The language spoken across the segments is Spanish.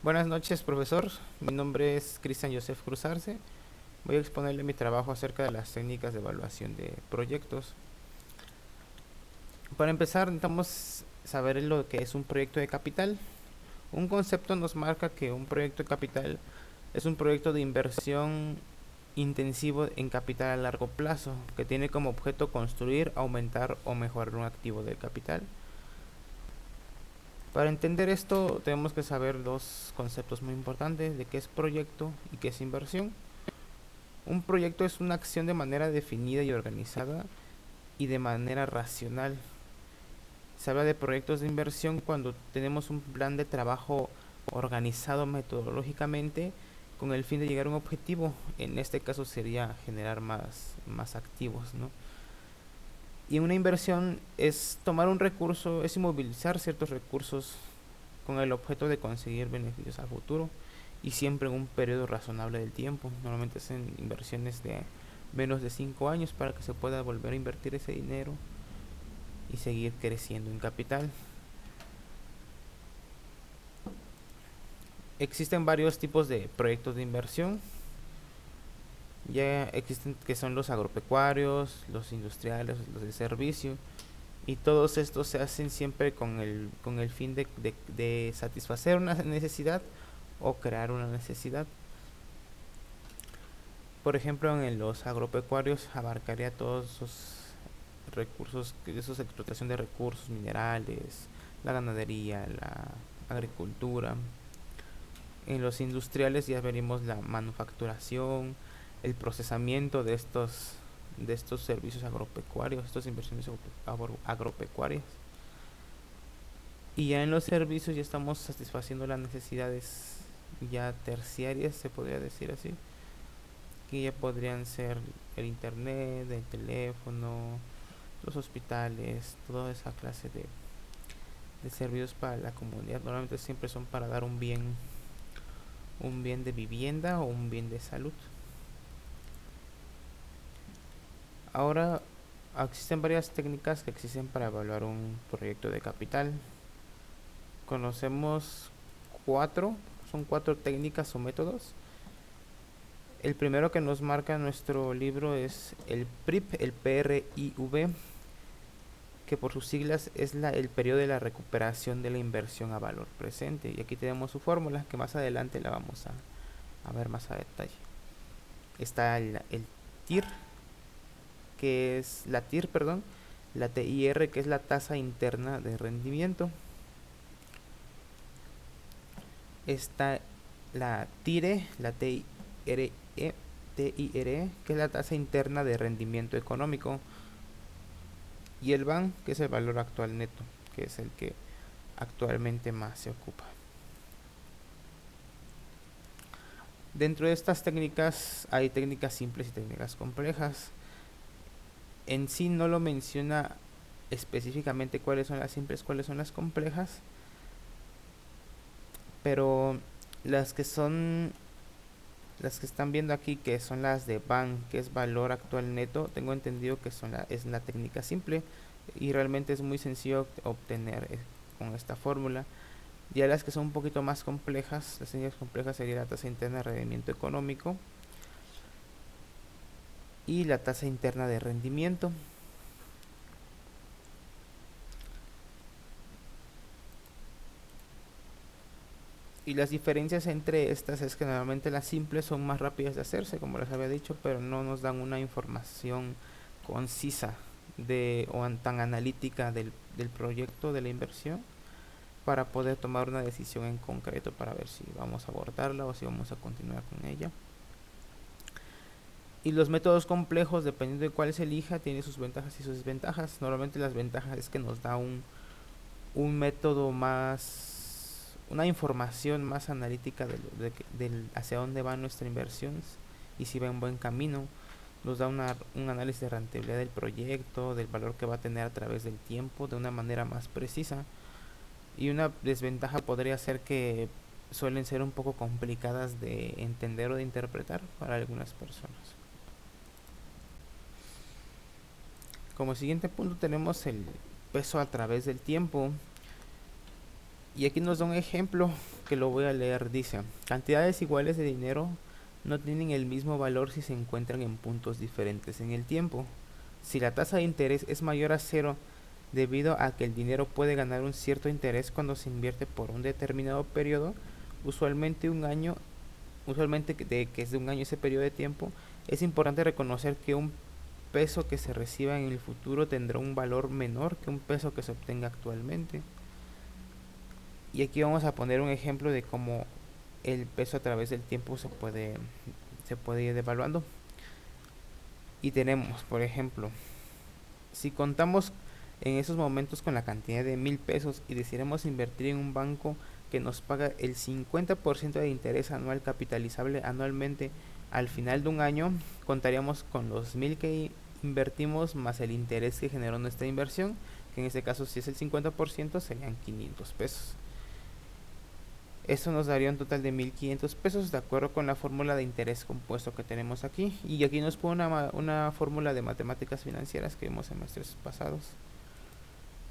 Buenas noches, profesor. Mi nombre es Cristian Joseph Cruz Arce. Voy a exponerle mi trabajo acerca de las técnicas de evaluación de proyectos. Para empezar, necesitamos saber lo que es un proyecto de capital. Un concepto nos marca que un proyecto de capital es un proyecto de inversión intensivo en capital a largo plazo, que tiene como objeto construir, aumentar o mejorar un activo del capital. Para entender esto, tenemos que saber dos conceptos muy importantes de qué es proyecto y qué es inversión. Un proyecto es una acción de manera definida y organizada y de manera racional. Se habla de proyectos de inversión cuando tenemos un plan de trabajo organizado metodológicamente con el fin de llegar a un objetivo. En este caso sería generar más activos, ¿no? Y una inversión es tomar un recurso, es inmovilizar ciertos recursos con el objeto de conseguir beneficios a futuro y siempre en un periodo razonable del tiempo. Normalmente es en inversiones de menos de 5 años para que se pueda volver a invertir ese dinero y seguir creciendo en capital. Existen varios tipos de proyectos de inversión. Ya existen que son los agropecuarios, los industriales, los de servicio. Y todos estos se hacen siempre con el fin de satisfacer una necesidad o crear una necesidad. Por ejemplo, en los agropecuarios abarcaría todos esos recursos, esos explotación de recursos minerales, la ganadería, la agricultura. En los industriales ya veremos la manufacturación, el procesamiento de estos servicios agropecuarios, estas inversiones agropecuarias. Y ya en los servicios ya estamos satisfaciendo las necesidades ya terciarias, se podría decir así, que ya podrían ser el internet, el teléfono, los hospitales, toda esa clase de servicios para la comunidad. Normalmente siempre son para dar un bien de vivienda o un bien de salud. Ahora existen varias técnicas que existen para evaluar un proyecto de capital. Conocemos cuatro, son cuatro técnicas o métodos. El primero que nos marca nuestro libro es el PRIP, el PRIV, que por sus siglas es el periodo de la recuperación de la inversión a valor presente. Y aquí tenemos su fórmula, que más adelante la vamos a ver más a detalle. Está el TIR, que es la TIR, perdón, la TIR, que es la tasa interna de rendimiento. Está la TIRE, la TIRE, TIRE, que es la tasa interna de rendimiento económico. Y el BAN, que es el valor actual neto, que es el que actualmente más se ocupa. Dentro de estas técnicas hay técnicas simples y técnicas complejas. En sí no lo menciona específicamente cuáles son las simples, cuáles son las complejas, pero las que son las que están viendo aquí, que son las de BAN, que es valor actual neto, tengo entendido que es la técnica simple y realmente es muy sencillo obtener con esta fórmula. Ya las que son un poquito más complejas, las técnicas complejas sería la tasa interna de rendimiento económico y la tasa interna de rendimiento. Y las diferencias entre estas es que normalmente las simples son más rápidas de hacerse, como les había dicho, pero no nos dan una información concisa o tan analítica del proyecto, de la inversión, para poder tomar una decisión en concreto para ver si vamos a abordarla o si vamos a continuar con ella. Y los métodos complejos, dependiendo de cuál se elija, tiene sus ventajas y sus desventajas. Normalmente las ventajas es que nos da un método más, una información más analítica del hacia dónde va nuestra inversión y si va en buen camino. Nos da un análisis de rentabilidad del proyecto, del valor que va a tener a través del tiempo, de una manera más precisa. Y una desventaja podría ser que suelen ser un poco complicadas de entender o de interpretar para algunas personas. Como siguiente punto tenemos el peso a través del tiempo. Y aquí nos da un ejemplo que lo voy a leer. Dice: cantidades iguales de dinero no tienen el mismo valor si se encuentran en puntos diferentes en el tiempo. Si la tasa de interés es mayor a cero debido a que el dinero puede ganar un cierto interés cuando se invierte por un determinado periodo, usualmente un año, que es de un año ese periodo de tiempo, es importante reconocer que un peso que se reciba en el futuro tendrá un valor menor que un peso que se obtenga actualmente. Y aquí vamos a poner un ejemplo de cómo el peso a través del tiempo se puede ir devaluando. Y tenemos, por ejemplo, si contamos en esos momentos con la cantidad de 1000 pesos y decidiéramos invertir en un banco que nos paga el 50% de interés anual capitalizable anualmente, al final de un año contaríamos con los 1000 que invertimos más el interés que generó nuestra inversión, que en este caso si es el 50% serían 500 pesos. Esto nos daría un total de 1500 pesos de acuerdo con la fórmula de interés compuesto que tenemos aquí. Y aquí nos pone una fórmula de matemáticas financieras que vimos en semestres pasados,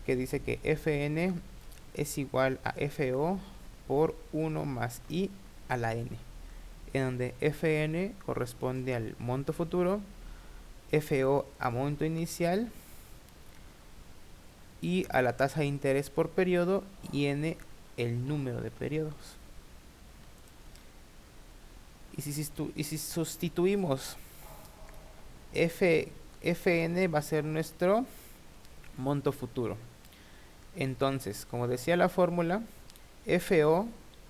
que dice que Fn es igual a Fo por 1 más I a la n, en donde Fn corresponde al monto futuro, Fo a monto inicial, y a la tasa de interés por periodo, y n el número de periodos. Y si sustituimos Fn va a ser nuestro monto futuro. Entonces, como decía la fórmula, Fo,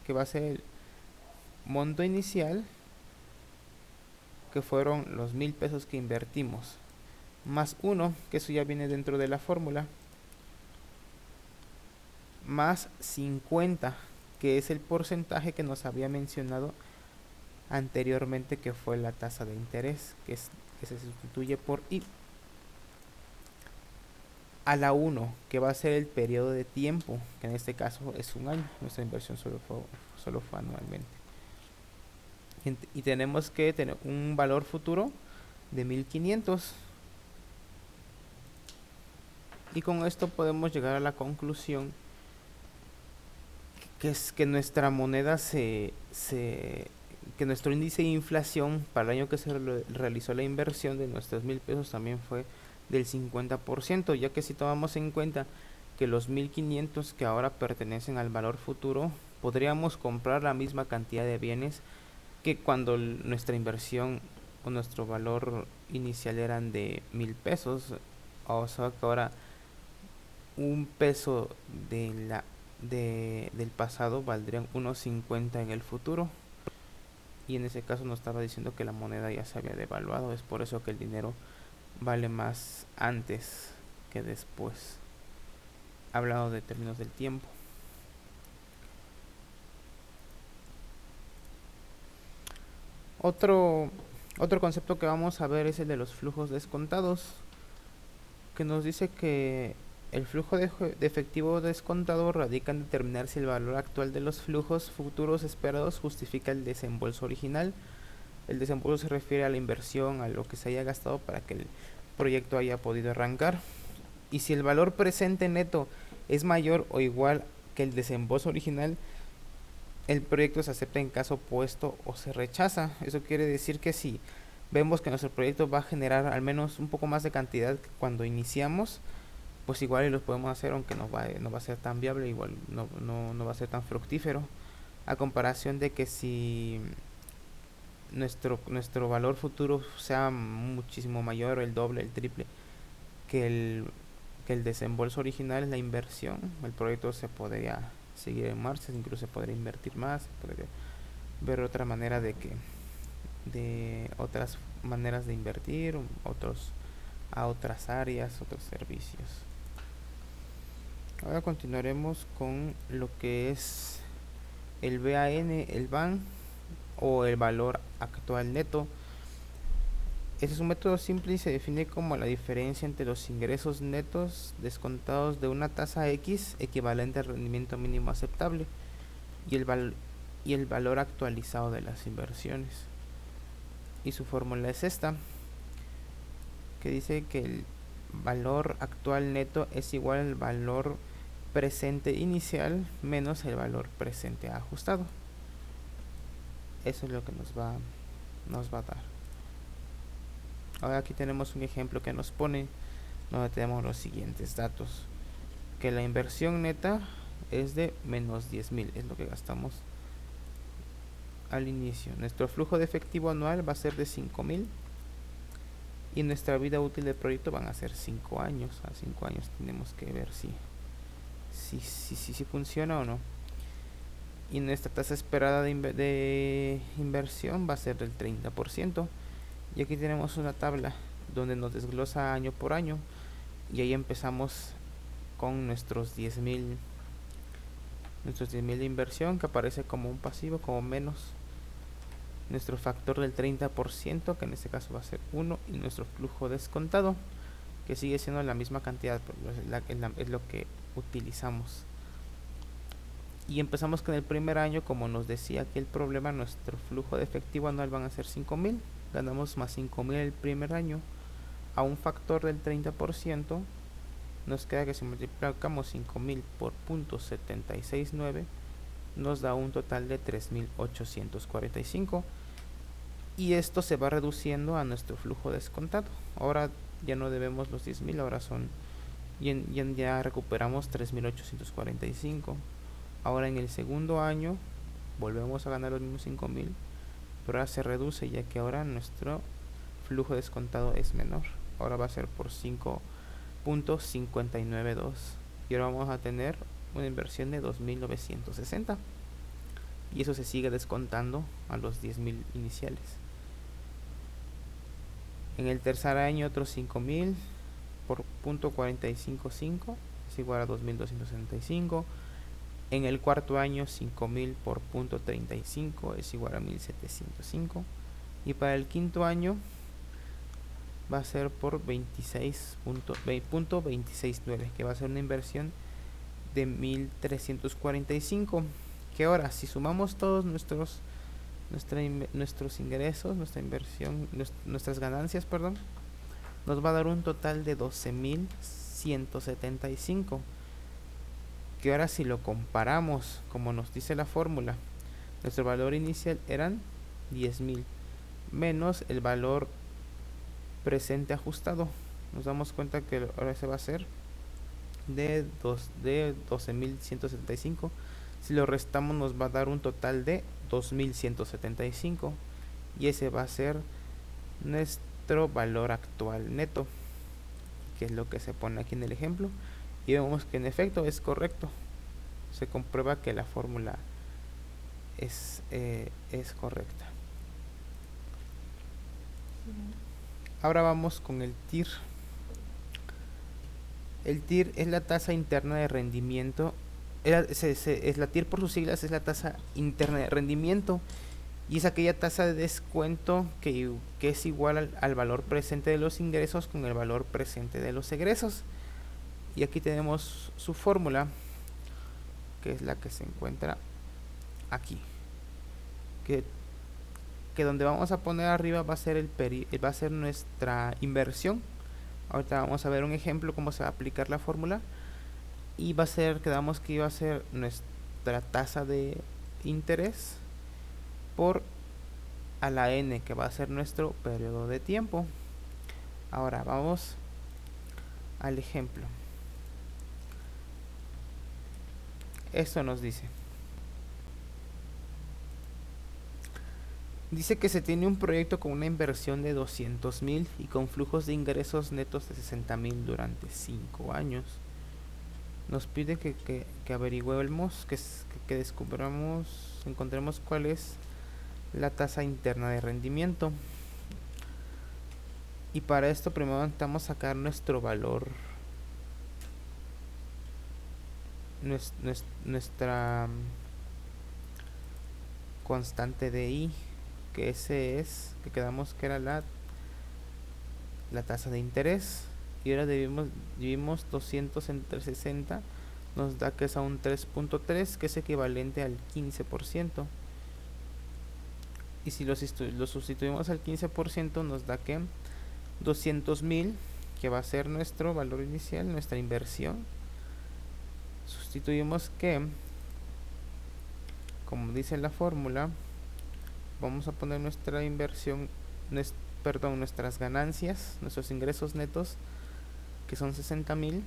que va a ser el monto inicial, que fueron los 1000 pesos que invertimos, más 1, que eso ya viene dentro de la fórmula, más 50, que es el porcentaje que nos había mencionado anteriormente, que fue la tasa de interés, que se sustituye por I, a la 1, que va a ser el periodo de tiempo, que en este caso es un año. Nuestra inversión solo fue anualmente. Y tenemos que tener un valor futuro de 1500. Y con esto podemos llegar a la conclusión que es que nuestra moneda que nuestro índice de inflación para el año que se realizó la inversión de nuestros 1000 pesos también fue del 50%, ya que si tomamos en cuenta que los 1500 que ahora pertenecen al valor futuro, podríamos comprar la misma cantidad de bienes que cuando nuestra inversión o nuestro valor inicial eran de 1000 pesos. O sea que ahora un peso del pasado valdrían 1.50 en el futuro. Y en ese caso nos estaba diciendo que la moneda ya se había devaluado. Es por eso que el dinero vale más antes que después, hablado de términos del tiempo. Otro concepto que vamos a ver es el de los flujos descontados, que nos dice que el flujo de efectivo descontado radica en determinar si el valor actual de los flujos futuros esperados justifica el desembolso original. El desembolso se refiere a la inversión, a lo que se haya gastado para que el proyecto haya podido arrancar. Y si el valor presente neto es mayor o igual que el desembolso original, el proyecto se acepta en caso opuesto o se rechaza. Eso quiere decir que si vemos que nuestro proyecto va a generar al menos un poco más de cantidad que cuando iniciamos, pues igual los podemos hacer, aunque no va a ser tan viable, igual no va a ser tan fructífero, a comparación de que si nuestro valor futuro sea muchísimo mayor, el doble, el triple que el desembolso original, la inversión, el proyecto se podría seguir en marcha, incluso se podría invertir más, se podría ver otra manera de otras maneras de invertir a otras áreas, otros servicios. Ahora continuaremos con lo que es el BAN, el BAN, o el valor actual neto. Este es un método simple y se define como la diferencia entre los ingresos netos descontados de una tasa X equivalente al rendimiento mínimo aceptable y el valor actualizado de las inversiones. Y su fórmula es esta, que dice que el valor actual neto es igual al valor presente inicial menos el valor presente ajustado. Eso es lo que nos va a dar. Ahora aquí tenemos un ejemplo que nos pone donde tenemos los siguientes datos: que la inversión neta es de menos 10.000, es lo que gastamos al inicio. Nuestro flujo de efectivo anual va a ser de 5.000 y nuestra vida útil del proyecto van a ser 5 años. A 5 años tenemos que ver si funciona o no. Y nuestra tasa esperada de inversión va a ser del 30%. Y aquí tenemos una tabla donde nos desglosa año por año, y ahí empezamos con nuestros 10.000 de inversión, que aparece como un pasivo, como menos nuestro factor del 30%, que en este caso va a ser 1, y nuestro flujo descontado, que sigue siendo la misma cantidad, pero es lo que utilizamos. Y empezamos con el primer año. Como nos decía aquí el problema, nuestro flujo de efectivo anual van a ser 5.000. Ganamos más 5.000 el primer año a un factor del 30%. Nos queda que si multiplicamos 5.000 por 0.769 nos da un total de 3.845, y esto se va reduciendo a nuestro flujo descontado. Ahora ya no debemos los 10.000, ahora son ya recuperamos 3.845. Ahora en el segundo año volvemos a ganar los mismos 5.000, pero ahora se reduce, ya que ahora nuestro flujo descontado es menor. Ahora va a ser por 5.592, y ahora vamos a tener una inversión de 2.960, y eso se sigue descontando a los 10.000 iniciales. En el tercer año otros 5.000 por 0.455 es igual a 2.265. En el cuarto año 5.000 por 0.35 es igual a 1.705. Y para el quinto año va a ser por 26.269, que va a ser una inversión de 1.345. Que ahora, si sumamos todos nuestros ingresos, nuestra inversión, nuestras ganancias, perdón, nos va a dar un total de 12.175. Que ahora, si lo comparamos como nos dice la fórmula, nuestro valor inicial eran 10.000 menos el valor presente ajustado, nos damos cuenta que ahora se va a hacer de 12.175. Si lo restamos nos va a dar un total de 2.175, y ese va a ser nuestro valor actual neto, que es lo que se pone aquí en el ejemplo. Y vemos que en efecto es correcto. Se comprueba que la fórmula es correcta. Ahora vamos con el TIR. El TIR es la tasa interna de rendimiento. Es la TIR por sus siglas, es la tasa interna de rendimiento, y es aquella tasa de descuento que es igual al valor presente de los ingresos con el valor presente de los egresos. Y aquí tenemos su fórmula, que es la que se encuentra aquí, que donde vamos a poner arriba va a ser va a ser nuestra inversión. Ahorita vamos a ver un ejemplo cómo se va a aplicar la fórmula, y va a ser, quedamos que iba a ser nuestra tasa de interés por a la n, que va a ser nuestro periodo de tiempo. Ahora vamos al ejemplo. Esto nos dice que se tiene un proyecto con una inversión de 200.000 y con flujos de ingresos netos de 60.000 durante 5 años. Nos pide que averigüemos, que descubramos, encontremos cuál es la tasa interna de rendimiento. Y para esto primero necesitamos sacar nuestro valor, nuestra constante de I, que ese es, que quedamos que era la tasa de interés. Y ahora dividimos 200 entre 60, nos da que es a un 3.3, que es equivalente al 15%. Y si lo sustituimos al 15%, nos da que 200.000, que va a ser nuestro valor inicial, nuestra inversión, sustituimos que, como dice la fórmula, vamos a poner nuestra inversión, nuestras ganancias, nuestros ingresos netos, que son 60,000,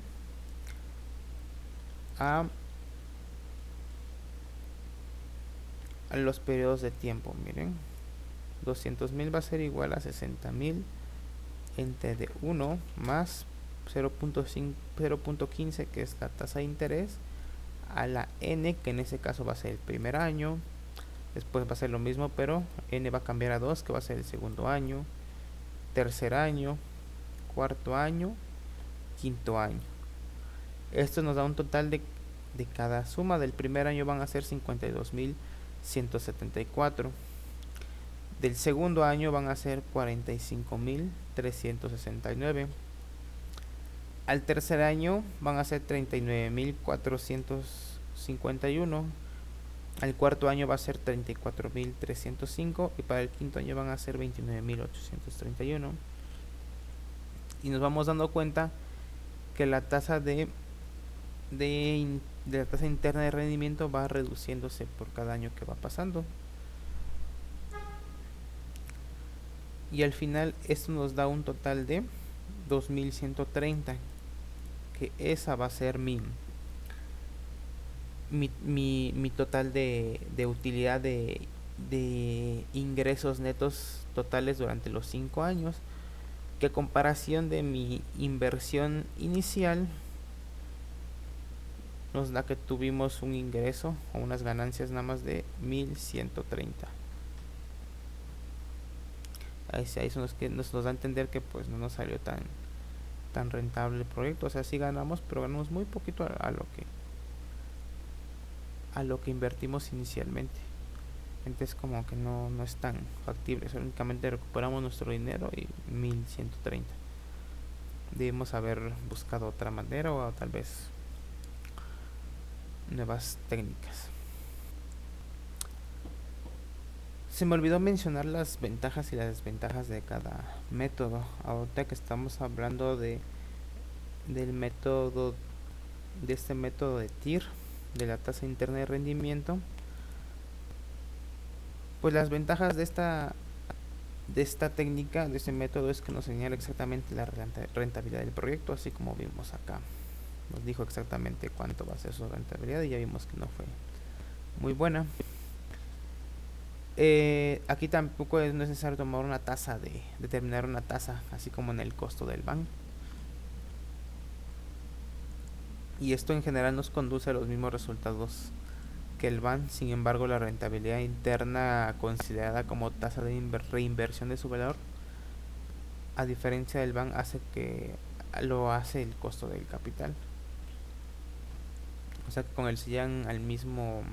a los periodos de tiempo. Miren, 200,000 va a ser igual a 60,000 entre de 1 más 0.15, que es la tasa de interés, a la n, que en ese caso va a ser el primer año. Después va a ser lo mismo, pero n va a cambiar a 2, que va a ser el segundo año, tercer año, cuarto año, quinto año. Esto nos da un total de cada suma del primer año van a ser 52,174. Del segundo año van a ser 45,369. Al tercer año van a ser 39,451. Al cuarto año va a ser 34,305 y para el quinto año van a ser 29,831. Y nos vamos dando cuenta que la tasa de la tasa interna de rendimiento va reduciéndose por cada año que va pasando. Y al final esto nos da un total de 2,130, que esa va a ser mi total de utilidad de ingresos netos totales durante los 5 años, que a comparación de mi inversión inicial nos da que tuvimos un ingreso o unas ganancias nada más de 1,130. Ahí son los que nos da a entender que pues no nos salió tan rentable el proyecto. O sea, sí ganamos, pero ganamos muy poquito a lo que invertimos inicialmente. Entonces como que no es tan factible. Únicamente recuperamos nuestro dinero y 1,130. Debemos haber buscado otra manera o tal vez nuevas técnicas. Se me olvidó mencionar las ventajas y las desventajas de cada método. Ahorita que estamos hablando del método, de este método de TIR, de la tasa interna de rendimiento, pues las ventajas de esta técnica, de este método, es que nos señala exactamente la rentabilidad del proyecto, así como vimos acá. Nos dijo exactamente cuánto va a ser su rentabilidad y ya vimos que no fue muy buena. Aquí tampoco es necesario tomar una tasa, determinar una tasa, así como en el costo del BAN. Y esto en general nos conduce a los mismos resultados que el BAN. Sin embargo, la rentabilidad interna considerada como tasa de reinversión de su valor, a diferencia del BAN, lo hace el costo del capital. O sea que con él se llegan al mismo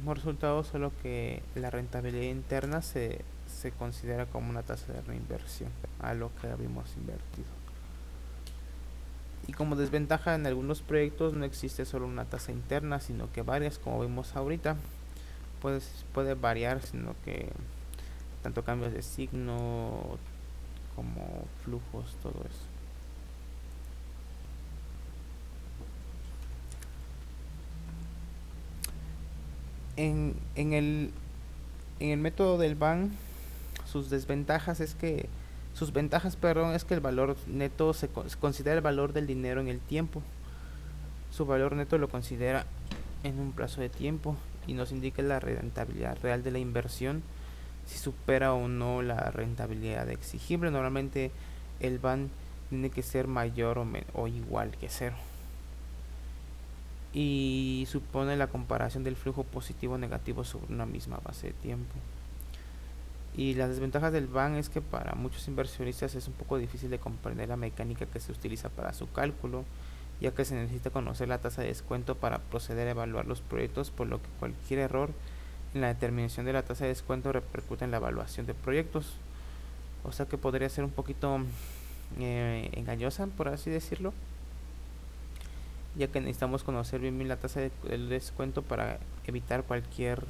resultado, solo que la rentabilidad interna se considera como una tasa de reinversión a lo que habíamos invertido. Y como desventaja, en algunos proyectos no existe solo una tasa interna, sino que varias, como vimos ahorita. Puede variar, sino que tanto cambios de signo como flujos, todo eso. En el método del BAN, sus ventajas es que el valor neto se considera el valor del dinero en el tiempo. Su valor neto lo considera en un plazo de tiempo y nos indica la rentabilidad real de la inversión, si supera o no la rentabilidad exigible. Normalmente el BAN tiene que ser mayor o igual que 0. Y supone la comparación del flujo positivo o negativo sobre una misma base de tiempo. Y las desventajas del BAN es que para muchos inversionistas es un poco difícil de comprender la mecánica que se utiliza para su cálculo, ya que se necesita conocer la tasa de descuento para proceder a evaluar los proyectos, por lo que cualquier error en la determinación de la tasa de descuento repercute en la evaluación de proyectos. O sea que podría ser un poquito engañosa, por así decirlo, ya que necesitamos conocer bien la tasa de descuento para evitar cualquier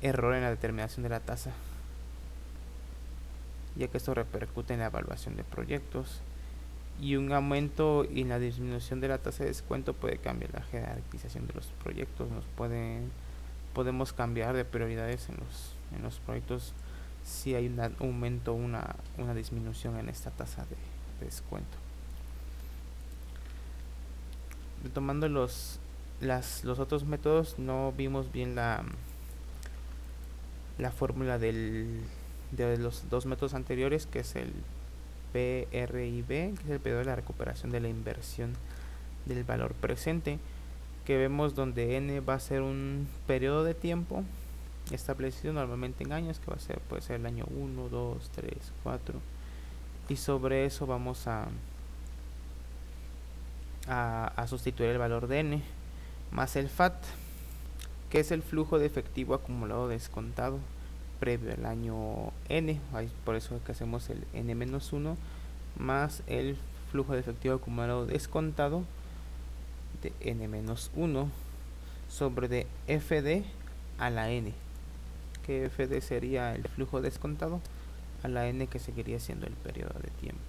error en la determinación de la tasa, ya que esto repercute en la evaluación de proyectos. y un aumento y la disminución de la tasa de descuento puede cambiar la jerarquización de los proyectos. Podemos cambiar de prioridades en los proyectos si hay un aumento o una disminución en esta tasa de descuento. Retomando los otros métodos, no vimos bien la fórmula de los dos métodos anteriores, que es el PRIB, que es el periodo de la recuperación de la inversión del valor presente, que vemos donde n va a ser un periodo de tiempo establecido normalmente en años, que puede ser el año 1, 2, 3, 4, y sobre eso vamos a sustituir el valor de n más el FAT, que es el flujo de efectivo acumulado descontado previo al año n. Por eso que hacemos el n-1 más el flujo de efectivo acumulado descontado de n-1 sobre de fd a la n, que fd sería el flujo descontado a la n, que seguiría siendo el periodo de tiempo.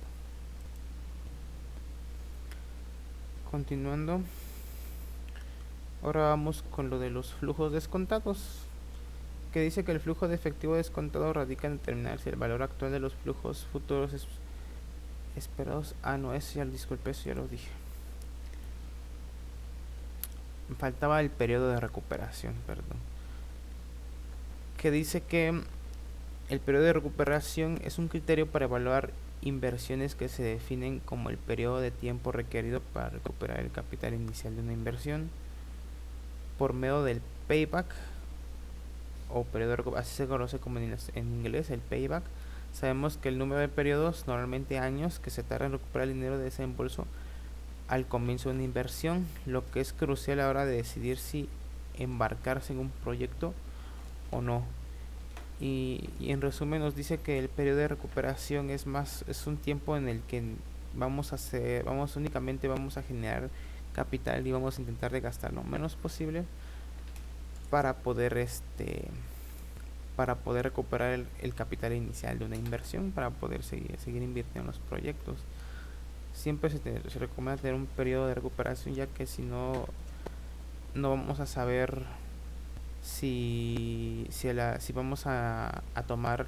Continuando, ahora vamos con lo de los flujos descontados, que dice que el flujo de efectivo descontado radica en determinar si el valor actual de los flujos futuros esperados. No, eso ya, disculpe, eso ya lo dije. Me faltaba el periodo de recuperación, perdón. Que dice que el periodo de recuperación es un criterio para evaluar inversiones que se definen como el periodo de tiempo requerido para recuperar el capital inicial de una inversión por medio del payback o periodo de recuperación, así se conoce como en inglés, el payback. Sabemos que el número de periodos, normalmente años, que se tarda en recuperar el dinero de desembolso al comienzo de una inversión, lo que es crucial a la hora de decidir si embarcarse en un proyecto o no. Y en resumen nos dice que el periodo de recuperación es un tiempo en el que únicamente vamos a generar capital y vamos a intentar de gastar lo menos posible para poder recuperar el capital inicial de una inversión, para poder seguir invirtiendo en los proyectos. Siempre se recomienda tener un periodo de recuperación, ya que si no vamos a saber si vamos a tomar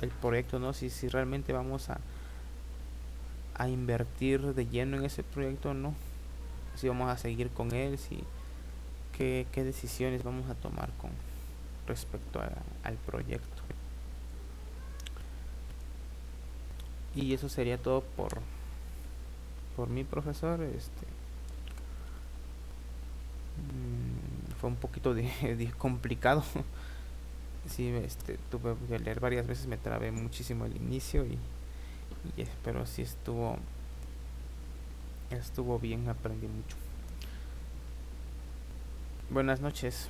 el proyecto, ¿no? Si realmente vamos a invertir de lleno en ese proyecto o no, si vamos a seguir con él, qué decisiones vamos a tomar con respecto al proyecto. Y eso sería todo por mi profesor. Fue un poquito complicado. Sí, tuve que leer varias veces, me trabé muchísimo el inicio pero sí estuvo bien, aprendí mucho. Buenas noches.